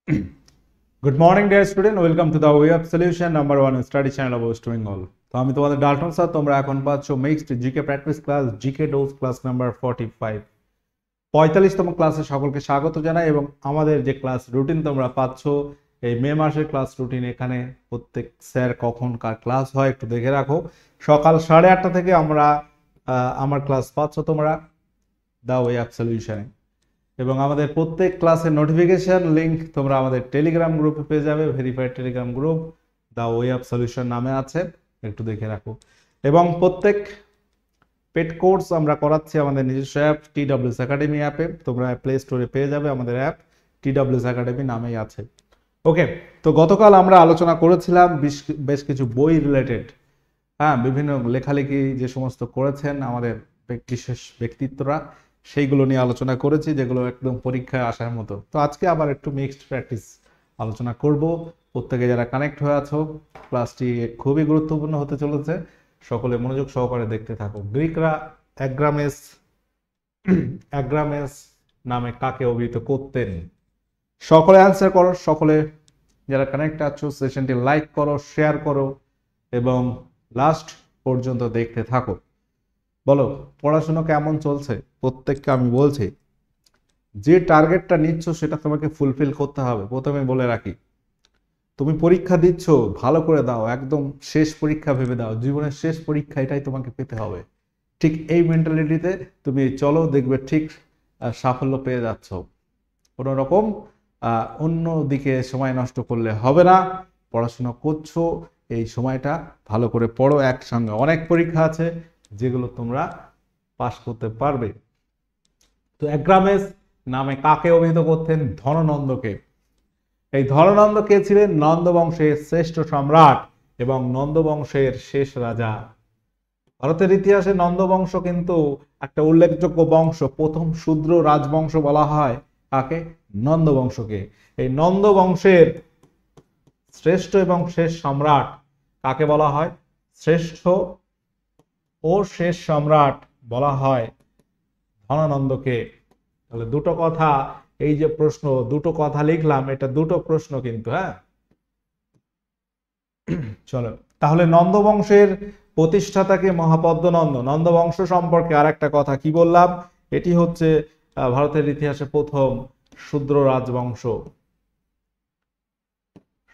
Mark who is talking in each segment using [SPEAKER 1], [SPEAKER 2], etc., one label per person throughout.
[SPEAKER 1] Good morning, dear student. Welcome to the Way of Solution number 1 study channel of West Bengal. তো আমি তোমাদের Dalton sir, তোমরা এখন পাচ্ছ mixed GK practice class GK dose class number 45 45তম ক্লাসে সকলকে স্বাগত জানাই। এবং আমাদের যে ক্লাস রুটিন তোমরা পাচ্ছ, এই মে মাসের ক্লাস রুটিন, এখানে প্রত্যেক স্যার কখন কার ক্লাস হয় একটু দেখে রাখো। সকাল 8:30 থেকে আমার ক্লাস পাচ্ছ তোমরা দ্য ওয়ে অফ সলিউশনে। এবং আমাদের প্রত্যেক ক্লাসের নোটিফিকেশন লিংক তোমরা আমাদের টেলিগ্রাম গ্রুপে পেয়ে যাবে। Verified Telegram group the way of solution নামে আছে, একটু দেখে রাখো। এবং প্রত্যেক পেড কোর্স আমরা করাচ্ছি আমাদের নিজস্ব অ্যাপ TWS একাডেমি অ্যাপে। তোমরা প্লে স্টোরে পেয়ে যাবে, আমাদের অ্যাপ TWS একাডেমি নামেই আছে। ওকে, তো গতকাল আমরা আলোচনা করেছিলাম বেশ কিছু বই রিলেটেড, বিভিন্ন লেখালেখি যে সমস্ত করেছেন আমাদের বিশেষ ব্যক্তিত্বরা, সেইগুলো নিয়ে আলোচনা করেছি, যেগুলো একদম পরীক্ষায় আসার মতো। তো আজকে আবার একটু মিক্সড প্র্যাকটিস আলোচনা করব। প্রত্যেকে যারা কানেক্ট হয়ে আছো, ক্লাসটি খুবই গুরুত্বপূর্ণ হতে চলেছে, সকলে মনোযোগ সহকারে দেখতে থাকো। গ্রিকরা অ্যাগ্রামেস নামে কাকে অভিহিত করতেন? সকলে অ্যান্সার করো। সকলে যারা কানেক্ট আছো সেশনটি লাইক করো, শেয়ার করো এবং লাস্ট পর্যন্ত দেখতে থাকো। বলো, পড়াশোনা কেমন চলছে? প্রত্যেককে আমি বলছি, যে টার্গেটটা নিচ্ছ সেটা তোমাকে ফুলফিল করতে হবে। প্রথমে বলে রাখি, তুমি পরীক্ষা দিচ্ছ, ভালো করে দাও, একদম শেষ পরীক্ষা ভেবে দাও, জীবনের শেষ পরীক্ষা, এটাই তোমাকে পেতে হবে। ঠিক এই মেন্টালিটিতে তুমি চলো, দেখবে ঠিক সাফল্য পেয়ে যাচ্ছ। কোনো রকম অন্য দিকে সময় নষ্ট করলে হবে না। পড়াশোনা করছো, এই সময়টা ভালো করে পড়ো। একসঙ্গে অনেক পরীক্ষা আছে যেগুলো তোমরা পাশ করতে পারবে। তো অ্যাগ্রামেস নামে কাকে অভিহিত করতেন? ধননন্দকে। এই ধননন্দ কে ছিলেন? নন্দ বংশের শ্রেষ্ঠ সম্রাট এবং নন্দ বংশের শেষ রাজা। ভারতের ইতিহাসে নন্দ বংশ কিন্তু একটা উল্লেখযোগ্য বংশ। প্রথম শূদ্র রাজবংশ বলা হয় কাকে? নন্দ বংশকে। এই নন্দ বংশের শ্রেষ্ঠ এবং শেষ সম্রাট কাকে বলা হয়? শ্রেষ্ঠ ও শেষ সম্রাট বলা হয় ধননন্দকে। তাহলে দুটো কথা, এই যে প্রশ্ন, দুটো কথা লিখলাম, এটা দুটো প্রশ্ন কিন্তু। চলো, তাহলে নন্দ বংশের প্রতিষ্ঠাতাকে? মহাপদ্মনন্দ। নন্দ বংশ সম্পর্কে আর একটা কথা কি বললাম, এটি হচ্ছে ভারতের ইতিহাসে প্রথম শূদ্র রাজবংশ।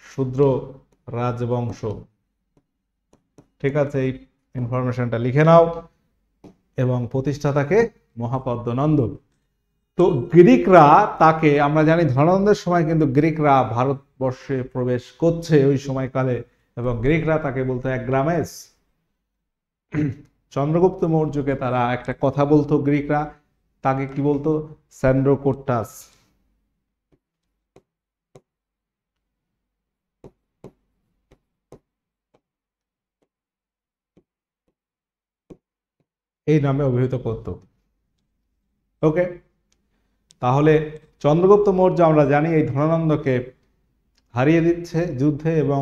[SPEAKER 1] শূদ্র রাজবংশ, ঠিক আছে? এই ইনফরমেশনটা লিখে নাও। এবং প্রতিষ্ঠাতাকে মহাপদ্মনন্দ। তো গ্রিকরা তাকে, আমরা জানি ধননন্দের সময় কিন্তু গ্রিকরা ভারতবর্ষে প্রবেশ করছে ওই সময়কালে, এবং গ্রিকরা তাকে বলতো অ্যাগ্রামেস। চন্দ্রগুপ্ত মৌর্যকে তারা একটা কথা বলতো, গ্রিকরা তাকে কি বলতো? স্যান্ড্রোকোট্টাস। এই নামে অভিহিত করত। ওকে, তাহলে চন্দ্রগুপ্ত মৌর্য আমরা জানি এই ধননন্দকে হারিয়ে দিচ্ছে যুদ্ধে এবং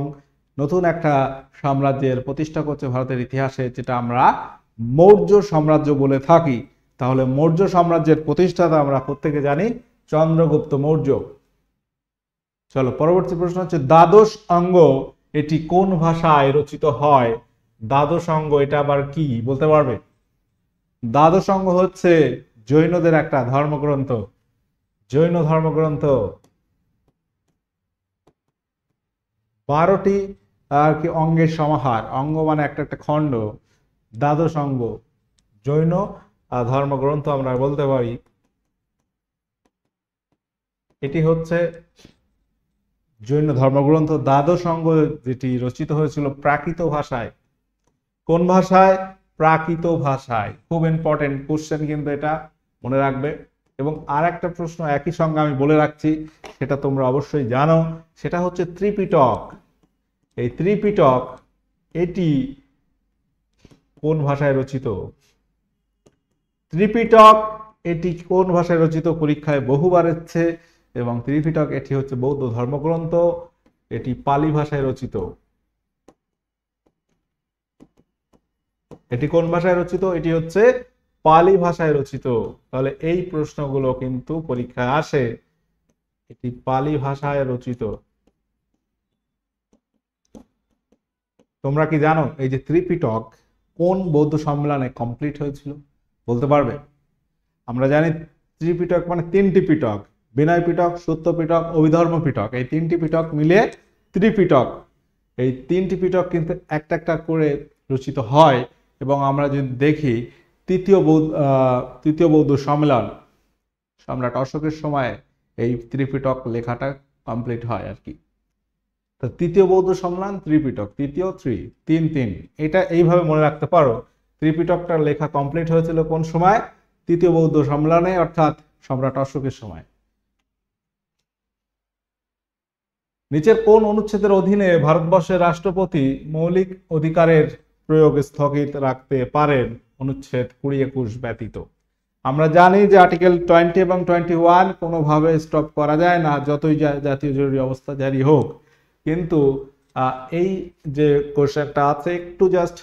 [SPEAKER 1] নতুন একটা সাম্রাজ্যের প্রতিষ্ঠা করছে ভারতের ইতিহাসে, যেটা আমরা মৌর্য সাম্রাজ্য বলে থাকি। তাহলে মৌর্য সাম্রাজ্যের প্রতিষ্ঠাতা আমরা প্রত্যেকে জানি চন্দ্রগুপ্ত মৌর্য। চলো, পরবর্তী প্রশ্ন হচ্ছে দ্বাদশ অঙ্গ এটি কোন ভাষায় রচিত হয়? দ্বাদশ অঙ্গ এটা আবার কি বলতে পারবে? দ্বাদশ অঙ্গ হচ্ছে জৈনদের একটা ধর্মগ্রন্থ, জৈন ধর্মগ্রন্থ। 12টি আর কি অঙ্গের সমাহার। অঙ্গ মানে একটা একটা খণ্ড। দ্বাদশ অঙ্গ জৈন ধর্মগ্রন্থ আমরা বলতে পারি। এটি হচ্ছে জৈন ধর্মগ্রন্থ। দ্বাদশ অঙ্গ যেটি রচিত হয়েছিল প্রাকৃত ভাষায়। কোন ভাষায়? প্রাকৃত ভাষায়। খুব ইম্পর্টেন্ট কোশ্চেন কিন্তু, এটা মনে রাখবে। এবং আর একটা প্রশ্ন একই সঙ্গে আমি বলে রাখছি, সেটা তোমরা অবশ্যই জানো, সেটা হচ্ছে ত্রিপিটক। এই ত্রিপিটক এটি কোন ভাষায় রচিত? ত্রিপিটক এটি কোন ভাষায় রচিত? পরীক্ষায় বহুবার এসেছে। এবং ত্রিপিটক এটি হচ্ছে বৌদ্ধ ধর্মগ্রন্থ, এটি পালি ভাষায় রচিত। এটি কোন ভাষায় রচিত? এটি হচ্ছে পালি ভাষায় রচিত। তাহলে এই প্রশ্নগুলো কিন্তু পরীক্ষায় আসে। এটি পালি ভাষায় রচিত। তোমরা কি জানো এই যে ত্রিপিটক কোন বৌদ্ধ সম্মেলনে কমপ্লিট হয়েছিল? বলতে পারবে? আমরা জানি ত্রিপিটক মানে তিনটি পিটক, বিনয় পিটক, সত্য পিটক, অভিধর্ম পিটক, এই তিনটি পিটক মিলে ত্রিপিটক। এই তিনটি পিটক কিন্তু একটা একটা করে রচিত হয়, এবং আমরা যদি দেখি তৃতীয় বৌদ্ধ সম্মেলন সম্রাট অশোকের সময় এই ত্রিপিটক লেখাটা কমপ্লিট হয় আর কি। তো তৃতীয় বৌদ্ধ সম্মেলন ত্রিপিটক, তৃতীয় তিন তিন, এটা এইভাবে মনে রাখতে পারো। ত্রিপিটকটার লেখা কমপ্লিট হয়েছিল কোন সময়? তৃতীয় বৌদ্ধ সম্মেলনে, অর্থাৎ সম্রাট অশোকের সময়। নিচের কোন অনুচ্ছেদের অধীনে ভারতবর্ষের রাষ্ট্রপতি মৌলিক অধিকারের প্রয়োগ স্থগিত রাখতে পারেন অনুচ্ছেদ 20-21 ব্যতীত? আমরা জানি যে আর্টিকেল 20 এবং 21 কোনোভাবে স্টপ করা যায় না, যতই জাতীয় জরুরি অবস্থা জারি হোক। কিন্তু এই যে কোশ্চেনটা আছে, একটু জাস্ট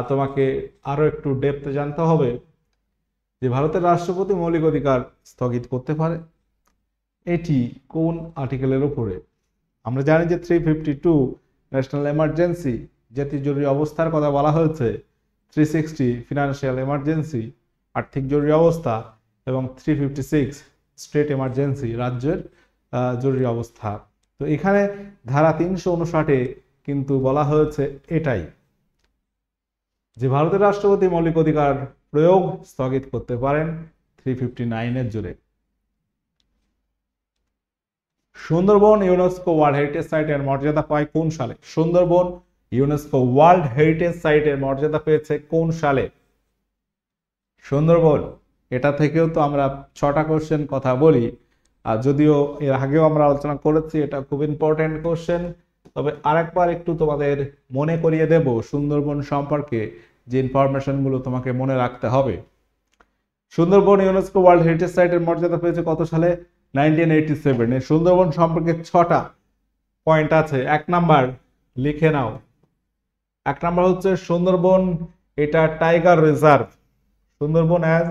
[SPEAKER 1] তোমাকে আরো একটু ডেপথে জানতে হবে যে ভারতের রাষ্ট্রপতি মৌলিক অধিকার স্থগিত করতে পারে, এটি কোন আর্টিকেলের উপরে? আমরা জানি যে 352 ন্যাশনাল এমার্জেন্সি, জাতীয় জরুরি অবস্থার কথা বলা হয়েছে, 360 ফিনান্সিয়াল এমার্জেন্সি, আর্থিক জরুরি অবস্থা, এবং 356 স্টেট এমার্জেন্সি, রাজ্যের জরুরি অবস্থা। তো এখানে ধারা 359 কিন্তু বলা হয়েছে এটাই, যে ভারতের রাষ্ট্রপতি মৌলিক অধিকার প্রয়োগ স্থগিত করতে পারেন 359 জোরে। সুন্দরবন ইউনেস্কো ওয়ার্ল্ড হেরিটেজ সাইটের মর্যাদা পায় কোন সালে? সুন্দরবন ইউনেস্কো ওয়ার্ল্ড হেরিটেজ সাইটের মর্যাদা পেয়েছে কোন সালে? সুন্দরবন, এটা থেকেও তো আমরা 6টা কোশ্চেন কথা বলি, আর যদিও এর আগেও আমরা আলোচনা করেছি, এটা খুব ইম্পর্টেন্ট কোশ্চেন। তবে আরেকবার একটু তোমাদের মনে করিয়ে দেব সুন্দরবন সম্পর্কে, যে ইনফরমেশনগুলো তোমাকে মনে রাখতে হবে। সুন্দরবন ইউনেস্কো ওয়ার্ল্ড হেরিটেজ সাইটের মর্যাদা পেয়েছে কত সালে? 1987। এই সুন্দরবন সম্পর্কে 6টা পয়েন্ট আছে। 1 নাম্বার লিখে নাও। 1 নাম্বার হচ্ছে সুন্দরবন এটা টাইগার রিজার্ভ। সুন্দরবন অ্যাজ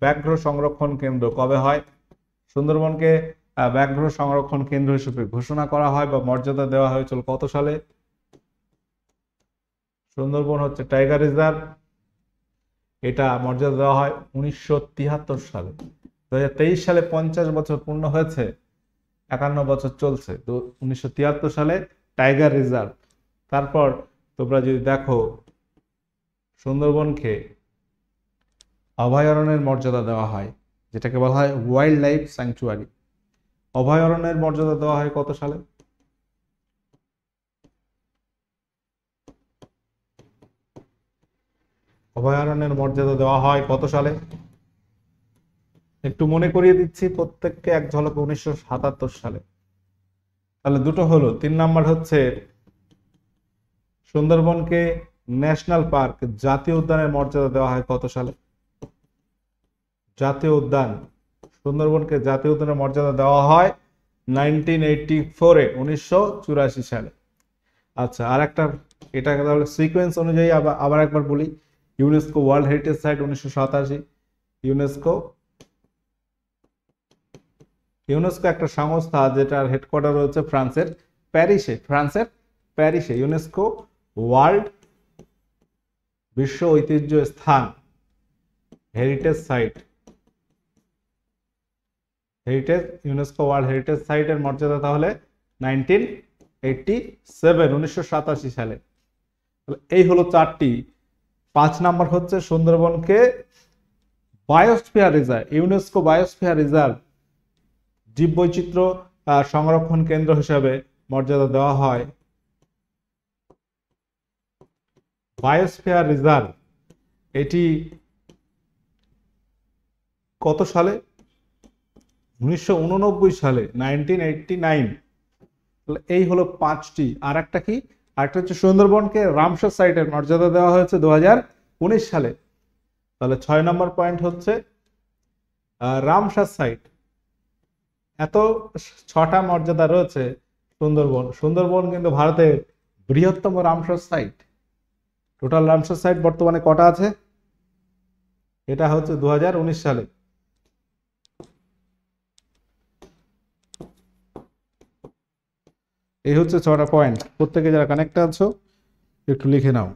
[SPEAKER 1] ব্যাঘ্র সংরক্ষণ কেন্দ্র কবে হয়? সুন্দরবনকে ব্যাঘ্র সংরক্ষণ কেন্দ্র হিসেবে ঘোষণা করা হয় বা মর্যাদা দেওয়া হয়েছিল কত সালে? সুন্দরবন হচ্ছে টাইগার রিজার্ভ, এটা মর্যাদা দেওয়া হয় 1973 সালে। 2023 সালে 50 বছর পূর্ণ হয়েছে, 51 বছর চলছে। তো 1973 সালে টাইগার রিজার্ভ। তারপর তোমরা যদি দেখো, সুন্দরবনকে অভয়ারণ্যের মর্যাদা দেওয়া হয়, যেটাকে বলা হয় ওয়াইল্ড লাইফ স্যাংচুয়ারি। অভয়ারণ্যের মর্যাদা দেওয়া হয় কত সালে? অভয়ারণ্যের মর্যাদা দেওয়া হয় কত সালে? একটু মনে করিয়ে দিচ্ছি প্রত্যেককে এক ঝলকে, 1977 সালে। তাহলে দুটো হলো। 3 নাম্বার হচ্ছে সুন্দরবনকে ন্যাশনাল পার্ক, জাতীয় উদ্যানের মর্যাদা দেওয়া হয় কত সালে? জাতীয় উদ্যান, সুন্দরবনকে জাতীয় উদ্যানের মর্যাদা দেওয়া হয় 1984 সালে। আচ্ছা, আর একটা, এটা তাহলে সিকোয়েন্স অনুযায়ী আবার একবার বলি। UNESCO world heritage site 1987। UNESCO একটা সংস্থা যেটার হেডকোয়ার্টার রয়েছে ফ্রান্সের প্যারিসে। ইউনেস্কো ওয়ার্ল্ড বিশ্ব ঐতিহ্য স্থান heritage site, UNESCO world heritage সাইটের মর্যাদা তাহলে 1987 সালে। এই হলো 4টি। 5 নাম্বার হচ্ছে সুন্দরবনকে biosphere reserve, UNESCO biosphere reserve, জীববৈচিত্র্য সংরক্ষণ কেন্দ্র হিসেবে মর্যাদা দেওয়া হয়। বায়োস্ফিয়ার রিজার্ভ এটি কত সালে? 1989 সালে, 1989। এই হলো 5টি। আর একটা কি? আরেকটা হচ্ছে সুন্দরবনকে রামসার সাইটের মর্যাদা দেওয়া হয়েছে 2019 সালে। তাহলে 6 নম্বর পয়েন্ট হচ্ছে রামসার সাইট। এত 6টা মর্যাদা রয়েছে সুন্দরবন কিন্তু ভারতের বৃহত্তম Ramsar site. Total Ramsar site বর্তমানে কটা আছে? এটা হচ্ছে 2019 সালে। এই হচ্ছে 6টা পয়েন্ট। প্রত্যেকে যারা কানেক্ট আছো একটু লিখে নাও।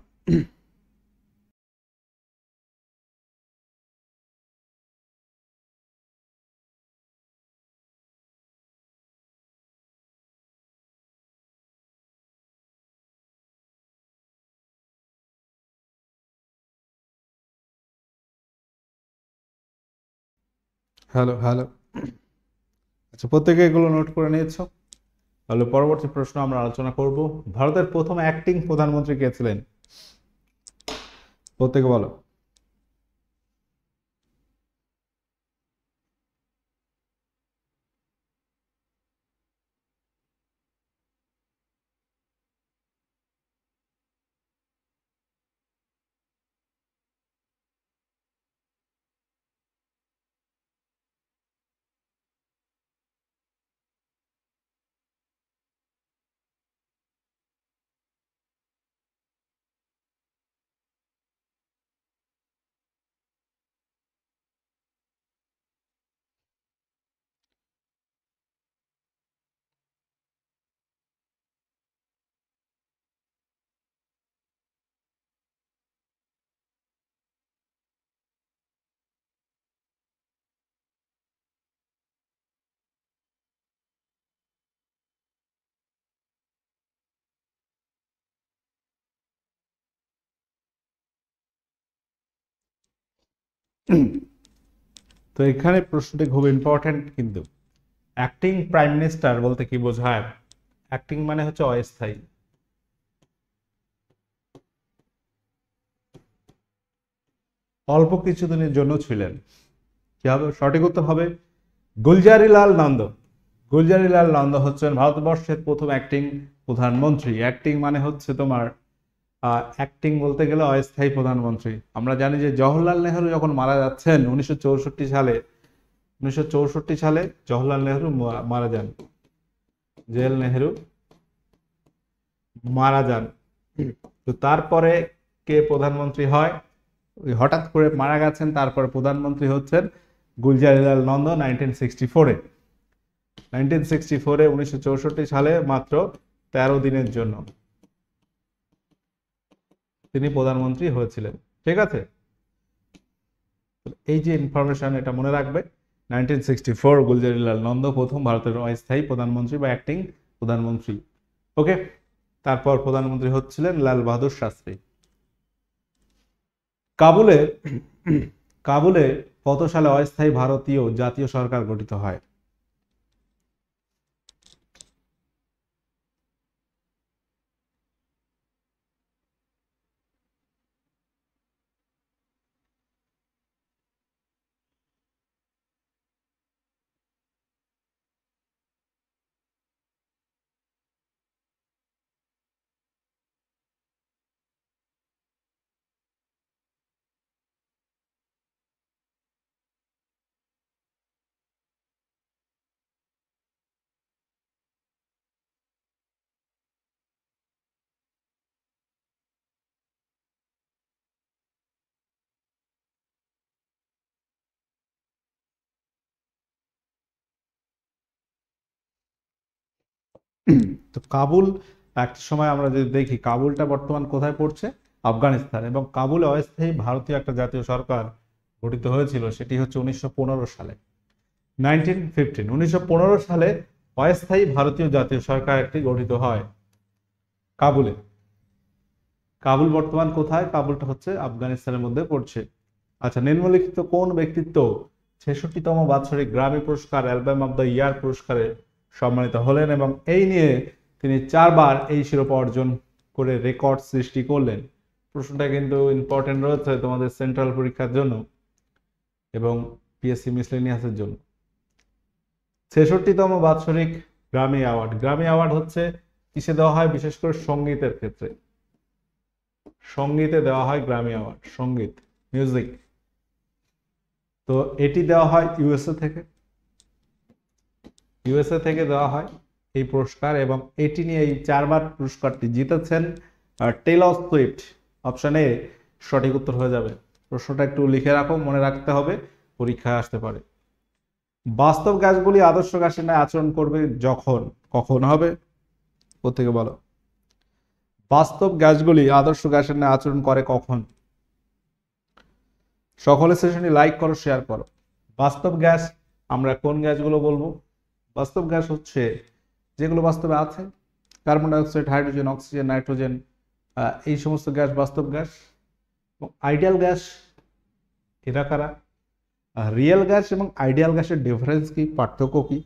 [SPEAKER 1] Hello hello. আচ্ছা, প্রত্যেকে এগুলো নোট করে নিয়েছো? তাহলে পরবর্তী প্রশ্ন আমরা আলোচনা করব, ভারতের প্রথম অ্যাক্টিং প্রধানমন্ত্রী কে ছিলেন? প্রত্যেকে বলো। তো এখানে প্রশ্নটি খুব ইম্পর্ট্যান্ট কিন্তু, অ্যাক্টিং প্রাইম মিনিস্টার বলতে কি বোঝায়? অ্যাক্টিং মানে হচ্ছে অস্থায়ী। অল্প কিছুদিনের জন্য ছিলেন। কি হবে সঠিক উত্তর? হবে গুলজারিলাল নন্দ। গুলজারিলাল নন্দ হচ্ছেন ভারতবর্ষের প্রথম অ্যাক্টিং প্রধানমন্ত্রী। অ্যাক্টিং মানে হচ্ছে তোমার অ্যাক্টিং বলতে গেলে অস্থায়ী প্রধানমন্ত্রী। আমরা জানি যে জওহরলাল নেহরু যখন মারা যাচ্ছেন 1964 সালে, 1964 সালে জওহরলাল নেহরু মারা যান। জেল নেহরু মারা যান। তো তারপরে কে প্রধানমন্ত্রী হয়? ওই হঠাৎ করে মারা গেছেন, তারপরে প্রধানমন্ত্রী হচ্ছেন গুলজারিলাল নন্দ 1964-এ। 1964-এ 1964 সালে মাত্র 13 দিনের জন্য তিনি প্রধানমন্ত্রী হয়েছিলেন। ঠিক আছে, এই যে ইনফরমেশন এটা মনে রাখবে। 1964 গুলজারিলাল নন্দ প্রথম ভারতের অস্থায়ী প্রধানমন্ত্রী বা অ্যাক্টিং প্রধানমন্ত্রী। ওকে, তারপর প্রধানমন্ত্রী হচ্ছিলেন লাল বাহাদুর শাস্ত্রী। কাবুলে কাবুলে কত সালে অস্থায়ী ভারতীয় জাতীয় সরকার গঠিত হয়? তো কাবুল, একটা সময় আমরা যদি দেখি কাবুলটা বর্তমান কোথায় পড়ছে? আফগানিস্তান। এবং কাবুলে অস্থায়ী ভারতীয় একটা জাতীয় সরকার গঠিত হয়েছিল, সেটি হচ্ছে 1915 সালে। 1915 সালে অস্থায়ী ভারতীয় জাতীয় সরকার একটি গঠিত হয় কাবুলে। কাবুল বর্তমান কোথায়? কাবুলটা হচ্ছে আফগানিস্তানের মধ্যে পড়ছে। আচ্ছা, নিম্নলিখিত কোন ব্যক্তিত্ব 66তম বাৎসরিক গ্রামী পুরস্কার অ্যালবাম অব দ্য ইয়ার পুরস্কারে সম্মানিত হলেন এবং এই নিয়ে তিনি 4বার এই শিরোপা অর্জন করে রেকর্ড সৃষ্টি করলেন? প্রশ্নটা কিন্তু ইম্পর্টেন্ট রয়েছে তোমাদের সেন্ট্রাল পরীক্ষার জন্য এবং পিএসসি মিসলেনিয়াসের জন্য। 66তম বাৎসরিক গ্রামী অ্যাওয়ার্ড। গ্রামী অ্যাওয়ার্ড হচ্ছে কিসে দেওয়া হয়? বিশেষ করে সঙ্গীতের ক্ষেত্রে। সঙ্গীতে দেওয়া হয় গ্রামী অ্যাওয়ার্ড, সঙ্গীত, মিউজিক। তো এটি দেওয়া হয় ইউএসএ থেকে। ইউএসএ থেকে দেওয়া হয় এই পুরস্কার এবং এটি নিয়ে এই 4বার পুরস্কারটি জিতেছেন টেলর সুইফট। অপশন এ সঠিক উত্তর হয়ে যাবে। প্রশ্নটা একটু লিখে রাখো, মনে রাখতে হবে, পরীক্ষায় আসতে পারে। বাস্তব গ্যাসগুলি আদর্শ গ্যাসের ন্যায় আচরণ করবে যখন, কখন হবে? কোত্থেকে বলো। বাস্তব গ্যাসগুলি আদর্শ গ্যাসের ন্যায় আচরণ করে কখন? সকলে সেশনটি লাইক করো, শেয়ার করো। বাস্তব গ্যাস আমরা কোন গ্যাসগুলো বলবো? বাস্তব গ্যাস হচ্ছে যেগুলো বাস্তবে আছে, carbon dioxide, hydrogen, oxygen, nitrogen, এই সমস্ত গ্যাস বাস্তব গ্যাস। আইডিয়াল গ্যাস এরা কারা? রিয়েল গ্যাস এবং আইডিয়াল গ্যাসের ডিফারেন্স কি, পার্থক্য কি?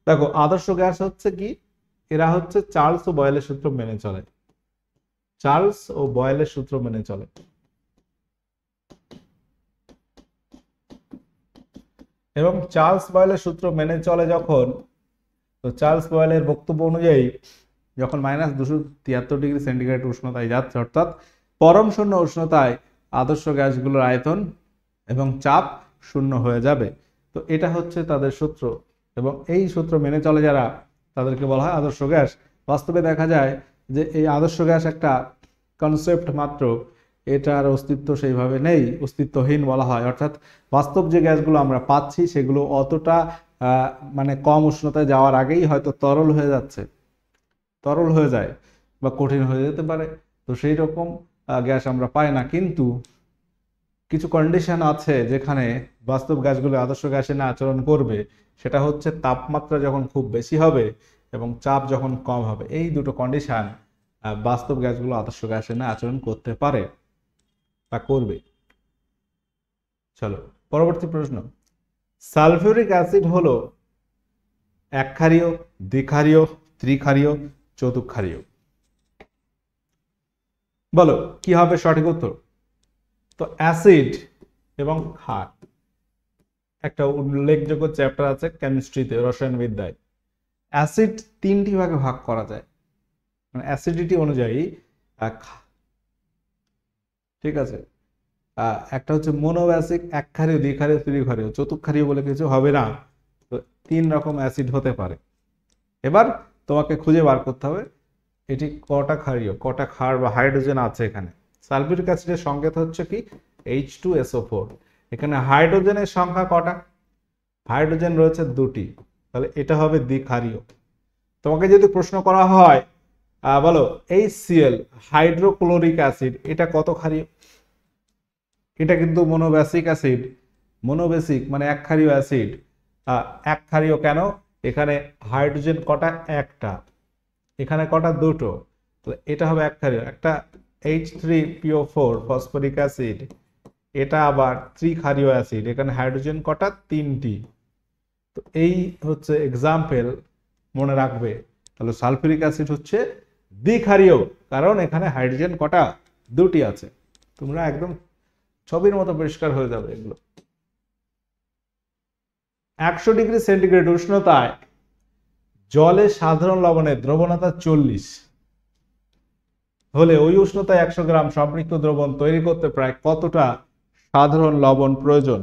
[SPEAKER 1] দেখো, আদর্শ গ্যাস হচ্ছে কি, এরা হচ্ছে চার্লস ও বয়েলের সূত্র মেনে চলে। চার্লস ও বয়েলের সূত্র মেনে চলে। এবং চার্লস বয়েলের সূত্র মেনে চলে যখন, তো চার্লস বয়েলের বক্তব্য অনুযায়ী যখন -273 ডিগ্রি সেন্টিগ্রেড উষ্ণতায় যাচ্ছে, অর্থাৎ পরম শূন্য উষ্ণতায় আদর্শ গ্যাসগুলোর আয়তন এবং চাপ শূন্য হয়ে যাবে। তো এটা হচ্ছে তাদের সূত্র, এবং এই সূত্র মেনে চলে যারা, তাদেরকে বলা হয় আদর্শ গ্যাস। বাস্তবে দেখা যায় যে এই আদর্শ গ্যাস একটা কনসেপ্ট মাত্র, এটার অস্তিত্ব সেইভাবে নেই, অস্তিত্বহীন বলা হয়। অর্থাৎ বাস্তব যে গ্যাসগুলো আমরা পাচ্ছি সেগুলো অতটা মানে কম উষ্ণতায় যাওয়ার আগেই হয়তো তরল হয়ে যাচ্ছে, তরল হয়ে যায় বা কঠিন হয়ে যেতে পারে। তো সেই রকম গ্যাস আমরা পাই না। কিন্তু কিছু কন্ডিশন আছে যেখানে বাস্তব গ্যাসগুলো আদর্শ গ্যাসে না আচরণ করবে। সেটা হচ্ছে তাপমাত্রা যখন খুব বেশি হবে এবং চাপ যখন কম হবে। এই দুটো কন্ডিশন বাস্তব গ্যাসগুলো আদর্শ গ্যাসে না আচরণ করতে পারে বা করবে। চলো পরবর্তী প্রশ্ন। সালফিউরিক অ্যাসিড হলো একক্ষারীয়, দ্বিক্ষারীয়, ত্রিক্ষারীয়, চতুক্ষারীয়? বলো কি হবে সঠিক উত্তর। তো অ্যাসিড এবং ক্ষার, একটা উল্লেখযোগ্য চ্যাপ্টার আছে কেমিস্ট্রিতে, রসায়নবিদ্যায়। অ্যাসিড তিনটি ভাগে ভাগ করা যায়, মানে অ্যাসিডিটি অনুযায়ী। ঠিক আছে, একটা হচ্ছে মোনোব্যাসিক, একক্ষারীয়, দ্বিক্ষারীয়, ত্রিক্ষারীয়, চতুক্ষারীয় বলে কিছু হবে না। তো 3 রকম অ্যাসিড হতে পারে। এবার তোমাকে খুঁজে বার করতে হবে এটি কটা ক্ষারীয়, কটা ক্ষার বা হাইড্রোজেন আছে এখানে। সালফিউরিক অ্যাসিডের সংকেত হচ্ছে কি H2SO4। এখানে হাইড্রোজেনের সংখ্যা কটা? হাইড্রোজেন রয়েছে 2টি, তাহলে এটা হবে দ্বিক্ষারীয়। তোমাকে যদি প্রশ্ন করা হয় বলো HCl, হাইড্রোক্লোরিক অ্যাসিড, এটা কত ক্ষারীয়? এটা কিন্তু মোনোবেসিক অ্যাসিড, মোনোবেসিক মানে একক্ষারীয় অ্যাসিড। একক্ষারীয় কেন? এখানে হাইড্রোজেন কটা? একটা। এখানে কটা? দুটো। তো এটা হবে একক্ষারীয়। একটা H3PO4 ফসফরিক অ্যাসিড, এটা আবার ত্রিক্ষারীয় অ্যাসিড, এখানে হাইড্রোজেন কটা? 3টি। তো এই হচ্ছে এক্সাম্পল, মনে রাখবে। তাহলে সালফিউরিক অ্যাসিড হচ্ছে দ্বিক্ষারীয়, কারণ এখানে হাইড্রোজেন কটা? 2টি আছে। তোমরা একদম ছবির মতো পরিষ্কার হয়ে যাবে এগুলো। 100 ডিগ্রি সেন্টিগ্রেড উষ্ণতায় জলে সাধারণ লবণের দ্রবণতা 40 হলে ওই উষ্ণতায় 100 গ্রাম সম্পৃক্ত দ্রবণ তৈরি করতে প্রায় কতটা সাধারণ লবণ প্রয়োজন?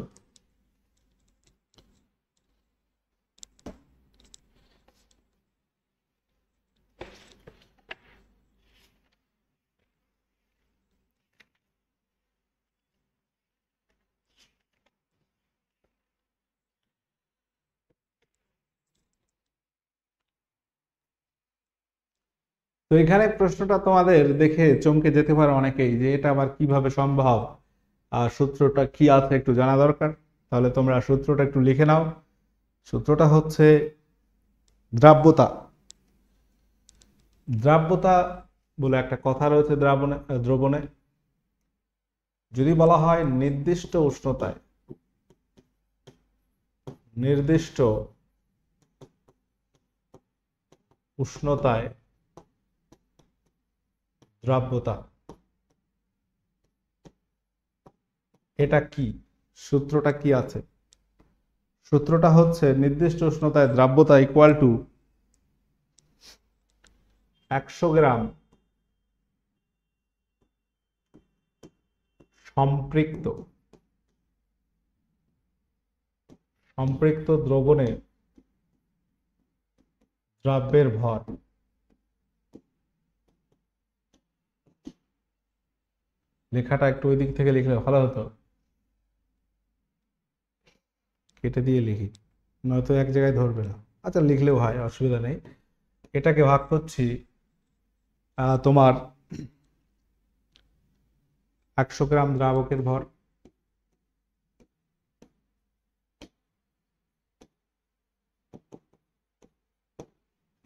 [SPEAKER 1] তো এখানে প্রশ্নটা তোমাদের দেখে চমকে যেতে পারে অনেকেই, যে এটা আবার কিভাবে সম্ভব, আর সূত্রটা কি আছে একটু জানা দরকার। তাহলে তোমরা সূত্রটা একটু লিখে নাও। সূত্রটা হচ্ছে দ্রাব্যতা। দ্রাব্যতা বলে একটা কথা রয়েছে দ্রবণে। যদি বলা হয় নির্দিষ্ট উষ্ণতায়, নির্দিষ্ট উষ্ণতায় দ্রাব্যতা, এটা কি? সূত্রটা কি আছে? সূত্রটা হচ্ছে নির্দিষ্ট উষ্ণতায় দ্রাব্যতা ইকুয়াল টু 100 গ্রাম সম্পৃক্ত সম্পৃক্ত দ্রবণে দ্রব্যের ভর। লেখাটা একটু ওই দিক থেকে লিখলে ভালো হতো, কেটে দিয়ে লিখি, নয়তো এক জায়গায় ধরবে না। আচ্ছা লিখলেও হয়, অসুবিধা নেই। এটাকে ভাগ করছি তোমার 100 গ্রাম দ্রাবকের ভর,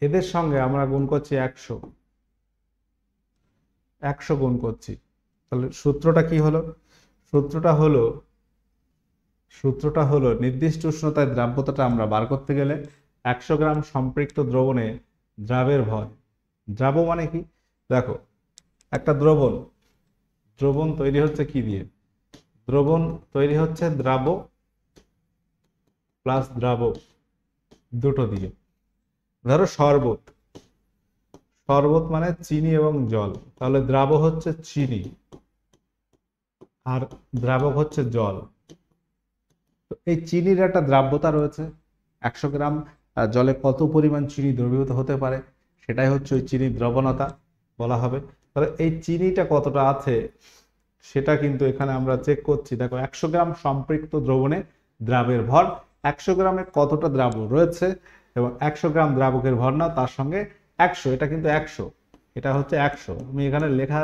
[SPEAKER 1] এদের সঙ্গে আমরা গুণ করছি 100 গুণ করছি। তাহলে সূত্রটা কি হলো? সূত্রটা হলো নির্দিষ্ট উষ্ণতায় দ্রাব্যতাটা আমরা বার করতে গেলে 100 গ্রাম সম্পৃক্ত দ্রবণে দ্রাবের ভর। দ্রাব মানে কি? দেখো, একটা দ্রবণ তৈরি হচ্ছে কি দিয়ে? দ্রবণ তৈরি হচ্ছে দ্রাব প্লাস দ্রাবক দুটো দিয়ে। ধরো শরবত মানে চিনি এবং জল, তাহলে দ্রাব হচ্ছে চিনি আর দ্রাবক হচ্ছে জল। তো এই চিনির একটা দ্রাব্যতা রয়েছে, 100 গ্রাম জলে কত পরিমাণ চিনি দ্রবীভূত হতে পারে, সেটাই হচ্ছে ওই চিনির দ্রবণতা বলা হবে। তাহলে এই চিনিটা কতটা আছে সেটা কিন্তু এখানে আমরা চেক করছি। দেখো, 100 গ্রাম সম্পৃক্ত দ্রবণে দ্রাবের ভর, 100 গ্রামে কতটা দ্রাবক রয়েছে এবং 100 গ্রাম দ্রাবকের ভর না, তার সঙ্গে 100, এটা কিন্তু 100, এটা হচ্ছে 100। আমি এখানে লেখা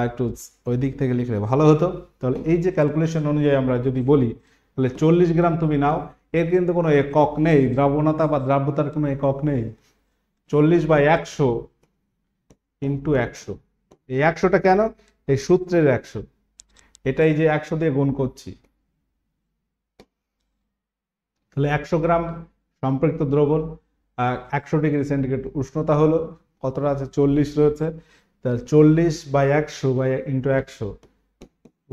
[SPEAKER 1] একটু ওই দিক থেকে লিখলে ভালো হতো। তাহলে এই যে ক্যালকুলেশন অনুযায়ী আমরা যদি বলি, তাহলে 40 গ্রাম তুমি নাও, এর কিন্তু কোনো একক নেই, দ্রবণতা বা দ্রাব্যতার কোনো একক নেই। 40/100 ইন্টু 100, এই 100টা কেন? এই সূত্রের 100, এটাই যে 100 দিয়ে গুণ করছি। তাহলে 100 গ্রাম সম্পৃক্ত দ্রবণ, 100 ডিগ্রি সেন্টিগ্রেড উষ্ণতা হলো, কতটা আছে? 40 রয়েছে। তাহলে 40/100 ইন্টু 100,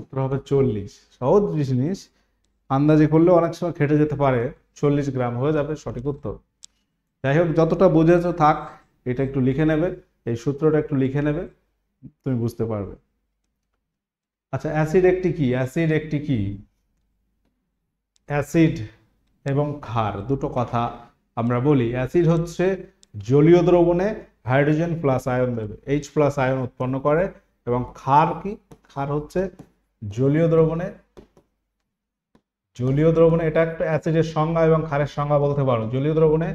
[SPEAKER 1] উত্তর হবে 40। সহজ জিনিস, আন্দাজে করলেও অনেক সময় খেটে যেতে পারে, 40 গ্রাম হয়ে যাবে সঠিক উত্তর। যাই হোক, যতটা বুঝেছো থাক, এটা একটু লিখে নেবে, এই সূত্রটা একটু লিখে নেবে, তুমি বুঝতে পারবে। আচ্ছা, অ্যাসিড একটি কি? অ্যাসিড এবং ক্ষার দুটো কথা আমরা বলি। অ্যাসিড হচ্ছে জলীয় দ্রবণে হাইড্রোজেন প্লাস আয়ন দেবে, H প্লাস আয়ন উৎপন্ন করে। এবং ক্ষার কি? ক্ষার হচ্ছে জলীয় দ্রবণে এটা একটা অ্যাসিডের সংজ্ঞা এবং ক্ষারের সংজ্ঞা বলতে পারো। জলীয় দ্রবণে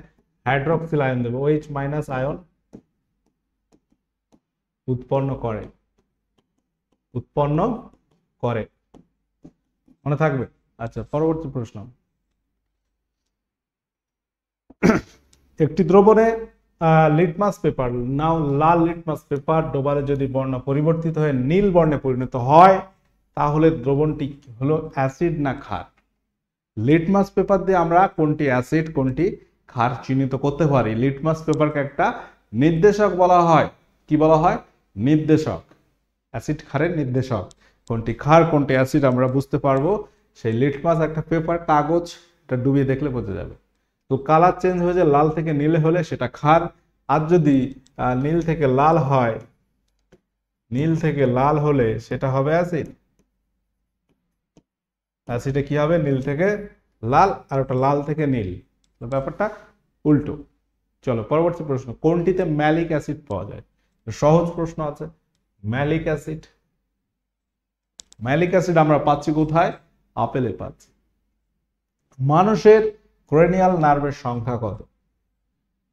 [SPEAKER 1] হাইড্রক্সিল আয়ন দেবে, OH মাইনাস আয়ন উৎপন্ন করে, মনে থাকবে। আচ্ছা, পরবর্তী প্রশ্ন। একটি দ্রবণে লিটমাস পেপার নাও, লাল লিটমাস পেপার ডোবালে যদি বর্ণ পরিবর্তিত হয়ে নীল বর্ণে পরিণত হয়, তাহলে দ্রবণটি হলো অ্যাসিড না ক্ষার? লিটমাস পেপার দিয়ে আমরা কোনটি অ্যাসিড কোনটি ক্ষার চিহ্নিত করতে পারি। লিটমাস পেপারকে একটা নির্দেশক বলা হয়। কি বলা হয়? নির্দেশক। অ্যাসিড ক্ষারের নির্দেশক। কোনটি ক্ষার কোনটি অ্যাসিড আমরা বুঝতে পারবো সেই লিটমাস একটা পেপার, কাগজ, এটা ডুবিয়ে দেখলে বোঝা যাবে। তো কালার চেঞ্জ হয়ে যায় লাল থেকে নীলে হলে সেটা ক্ষার, আর যদি নীল থেকে লাল হলে সেটা হবে অ্যাসিড। অ্যাসিডে কি হবে? নীল থেকে লাল, আর ওটা লাল থেকে নীল, ব্যাপারটা উল্টো। চলো পরবর্তী প্রশ্ন। কোনটিতে ম্যালিক অ্যাসিড পাওয়া যায়? সহজ প্রশ্ন আছে। ম্যালিক অ্যাসিড আমরা পাচ্ছি কোথায়? আপেলে পাচ্ছি। মানুষের ক্রেনিয়াল নার্ভের সংখ্যা কত?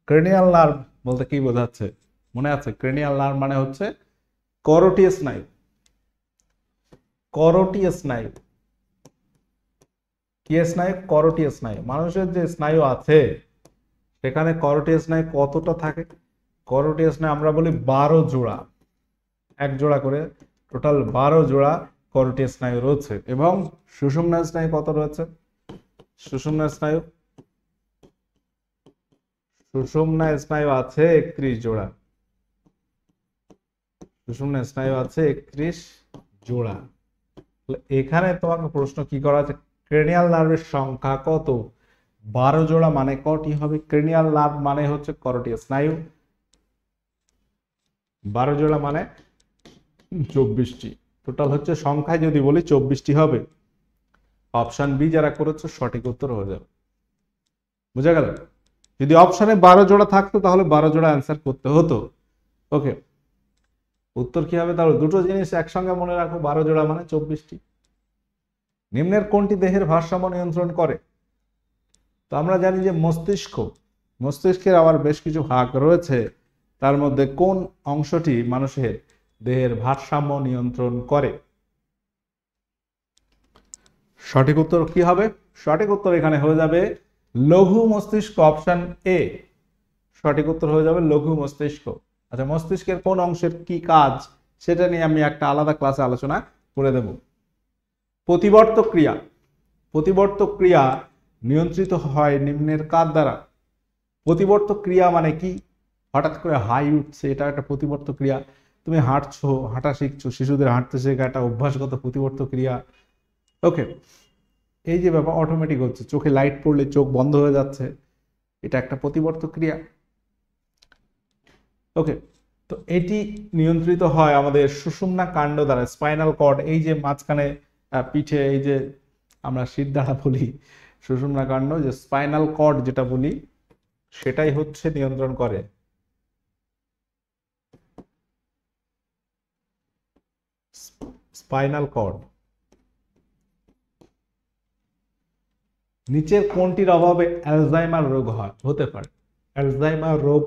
[SPEAKER 1] ক্রেনিয়াল নার্ভ বলতে কি বোঝাচ্ছে? মনে আছে? ক্রেনিয়াল নার্ভ মানে হচ্ছে করোটিয় স্নায়ু। কি স্নায়ু? করোটিয় স্নায়ু। মানুষের যে স্নায়ু আছে সেখানে করোটিয় স্নায়ু কতটা থাকে? করোটিয় স্নায়ু আমরা বলি 12 জোড়া, এক জোড়া করে টোটাল 12 জোড়া করোটিয় স্নায়ু রয়েছে। এবং সুষুম্না স্নায়ু কত রয়েছে? সুষুম্না স্নায়ু আছে 31 জোড়া। সুষুম্না স্নায়ু আছে 31 জোড়া। এখানে তোমাকে প্রশ্ন কি করা আছে? ক্রেনিয়াল নার্ভের সংখ্যা কত? 12 জোড়া মানে কটি হবে? ক্রেনিয়াল নার্ভ মানে হচ্ছে করোটিয় স্নায়ু, 12 জোড়া মানে 24টি। টোটাল হচ্ছে সংখ্যায় যদি বলি 24টি হবে। অপশন বি যারা করেছে সঠিক উত্তর হয়ে যাবে। বুঝা গেল? যদি অপশনে 12 জোড়া থাকতো তাহলে 12 জোড়া অ্যান্সার করতে হতো। ওকে, উত্তর কি হবে? তাহলে দুটো জিনিস একসঙ্গে মনে রাখো, 12 জোড়া মানে 24টি। নিম্নের কোনটি দেহের ভারসাম্য নিয়ন্ত্রণ করে? তো আমরা জানি যে মস্তিষ্কের আবার বেশ কিছু ভাগ রয়েছে, তার মধ্যে কোন অংশটি মানুষের দেহের ভারসাম্য নিয়ন্ত্রণ করে? সঠিক উত্তর কি হবে? সঠিক উত্তর এখানে হয়ে যাবে লঘু মস্তিষ্ক, অপশন এ। সঠিক উত্তর হয়ে যাবে লঘু মস্তিষ্ক। আচ্ছা, মস্তিষ্কের কোন অংশের কি কাজ সেটা নিয়ে আমি একটা আলাদা ক্লাসে আলোচনা করে দেব। প্রতিবর্তক ক্রিয়া, প্রতিবর্তক ক্রিয়া নিয়ন্ত্রিত হয় নিম্নের কার দ্বারা? প্রতিবর্তক ক্রিয়া মানে কি? হঠাৎ করে হাই উঠছে, এটা একটা প্রতিবর্তক ক্রিয়া। তুমি হাঁটছো, হাঁটা শিখছো, শিশুদের হাঁটতে শেখা একটা অভ্যাসগত প্রতিবর্তক ক্রিয়া। ওকে, এই যে ব্যাপার অটোমেটিক হচ্ছে, চোখে লাইট পড়লে চোখ বন্ধ হয়ে যাচ্ছে, এটা একটা প্রতিবর্তক ক্রিয়া। ওকে, তো এটি নিয়ন্ত্রিত হয় আমাদের সুষুম্না কাণ্ড দ্বারা, স্পাইনাল কর্ড। এই যে মাঝখানে পিঠে এই যে আমরা শিরদাঁড়া বলি, সুষুম্না কাণ্ড, যে স্পাইনাল কর্ড যেটা বলি, সেটাই হচ্ছে নিয়ন্ত্রণ করে। Spinal cord. নিচের কোনটির অভাবে অ্যালজাইমার রোগ হতে পারে? অ্যালজাইমার রোগ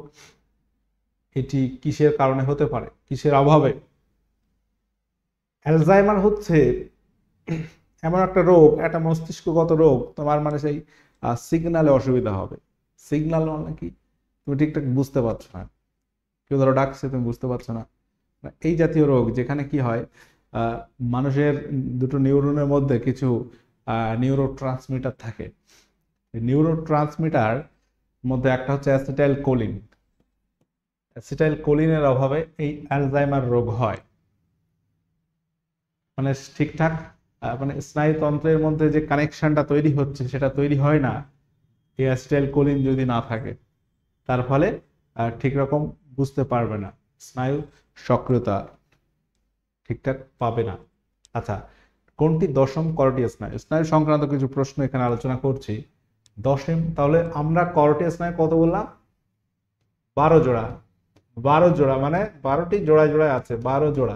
[SPEAKER 1] এটি কিসের কারণে হতে পারে, কিসের অভাবে? অ্যালজাইমার হচ্ছে এমন একটা রোগ, একটা মস্তিষ্কগত রোগ, তোমার মানে সেই সিগনালে অসুবিধা হবে। সিগন্যাল মানে কি? তুমি ঠিকঠাক বুঝতে পারছো না, কেউ ধরো ডাকছে তুমি বুঝতে পারছো না, এই জাতীয় রোগ, যেখানে কি হয় মানুষের দুটো নিউরনের মধ্যে কিছু নিউরো ট্রান্সমিটার থাকে। নিউরো ট্রান্সমিটার মধ্যে একটা হচ্ছে অ্যাসিটাইল কোলিন। অ্যাসিটাইল কোলিনের অভাবে এই অ্যালজাইমার রোগ হয়। মানে ঠিকঠাক মানে স্নায়ুতন্ত্রের মধ্যে যে কানেকশনটা তৈরি হচ্ছে সেটা তৈরি হয় না এই অ্যাসিটাইল কোলিন যদি না থাকে। তার ফলে ঠিক রকম বুঝতে পারবে না, স্নায়ু সক্রিয়তা ঠিকঠাক পাবে না। আচ্ছা, কোনটি দশম করোটিয়াস স্নায়ু? স্নায়ু সংক্রান্ত কিছু প্রশ্ন এখানে আলোচনা করছি। দশম, তাহলে আমরা করোটিয়াস স্নায়ু কত বললাম? 12 জোড়া। 12 জোড়া মানে 12টি জোড়ায় জোড়ায় আছে, 12 জোড়া।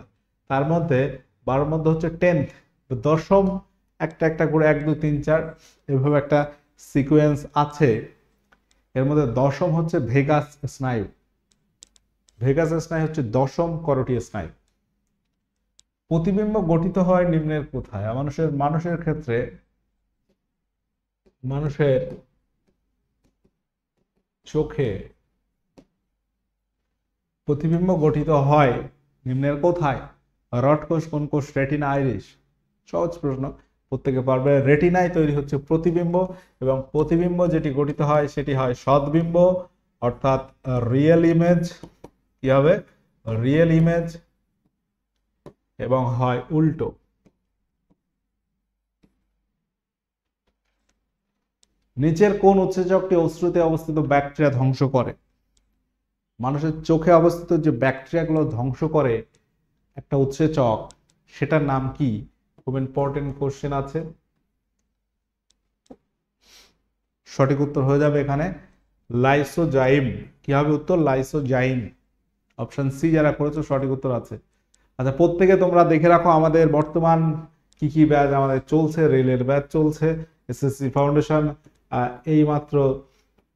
[SPEAKER 1] তার মধ্যে 12-র মধ্যে হচ্ছে 10th, দশম একটা একটা করে 1 2 3 4 এভাবে একটা সিকোয়েন্স আছে। এর মধ্যে দশম হচ্ছে ভেগাস স্নায়ু। ভেগাস স্নায়ু হচ্ছে দশম করোটিয়াস স্নায়ু। প্রতিবিম্ব গঠিত হয় নিম্নের কোথায়? মানুষের ক্ষেত্রে মানুষের চোখে প্রতিবিম্ব গঠিত হয় নিম্নের কোথায়? রড কোষ, কোন কোষ? Retina, Irish. সহজ প্রশ্ন, প্রত্যেকে পারবে। রেটিনায় তৈরি হচ্ছে প্রতিবিম্ব, এবং প্রতিবিম্ব যেটি গঠিত হয় সেটি হয় সদ্বিম্ব, অর্থাৎ রিয়েল ইমেজ। কি হবে? Real image. এবং হয় উল্টো। নিচের কোন উৎসেচকটি অশ্রুতে অবস্থিত ব্যাকটেরিয়া ধ্বংস করে? মানুষের চোখে অবস্থিত যে ব্যাকটেরিয়াগুলো ধ্বংস করে একটা উৎসেচক, সেটার নাম কি? খুব ইম্পর্টেন্ট কোশ্চেন আছে। সঠিক উত্তর হয়ে যাবে এখানে লাইসোজাইম। কি হবে উত্তর? লাইসোজাইম। অপশন সি যারা করেছো সঠিক উত্তর আছে। আচ্ছা, প্রত্যেকে তোমরা দেখে রাখো আমাদের বর্তমান কি কি ব্যাচ আমাদের চলছে। রেলের ব্যাচ চলছে, এসএসসি ফাউন্ডেশন এই মাত্র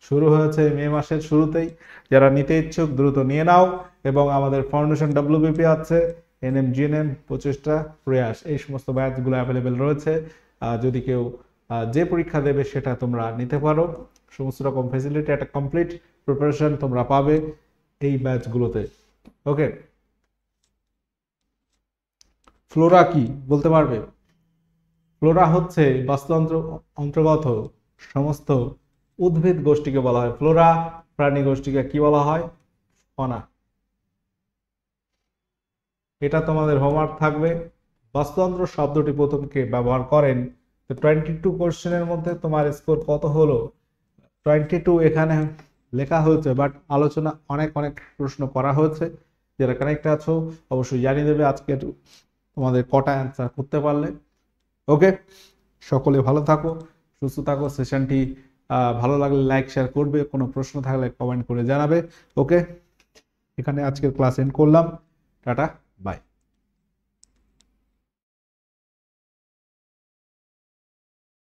[SPEAKER 1] শুরু হয়েছে মে মাসের শুরুতেই। যারা নিতে ইচ্ছুক দ্রুত নিয়ে নাও। এবং আমাদের ফাউন্ডেশন ডব্লিউবিপি আছে, এনএম, জিএনএম, প্রচেষ্টা, প্রয়াস, এই সমস্ত ব্যাচগুলো অ্যাভেলেবেল রয়েছে। যদি কেউ যে পরীক্ষা দেবে সেটা তোমরা নিতে পারো। সমস্ত রকম ফেসিলিটি, একটা কমপ্লিট প্রিপারেশন তোমরা পাবে এই ব্যাচগুলোতে। ওকে, ফ্লোরা কি বলতে পারবে? ফ্লোরা হচ্ছে বাস্তুতন্ত্র অন্তর্গত সমস্ত উদ্ভিদ গোষ্ঠীকে বলা হয় ফ্লোরা। প্রাণী গোষ্ঠীকে কি বলা হয়? ফনা। এটা তোমাদের হোমওয়ার্ক থাকবে। বাস্তুতন্ত্র শব্দটি প্রথম কে ব্যবহার করেন? তো 22 কোশ্চেনের মধ্যে তোমার স্কোর কত হলো? 22 এখানে লেখা হয়েছে, বাট আলোচনা অনেক অনেক প্রশ্ন করা হয়েছে। যারা কানেক্ট আছো অবশ্যই জানিয়ে দেবে আজকে তোমাদের কটা অ্যান্সার করতে পারলে। ওকে, সকলে ভালো থাকো, সুস্থ থাকো। সেশনটি ভালো লাগলে লাইক শেয়ার করবে, কোনো প্রশ্ন থাকলে কমেন্ট করে জানাবে। ওকে, এখানে আজকের ক্লাস এন্ড করলাম। টাটা, বাই।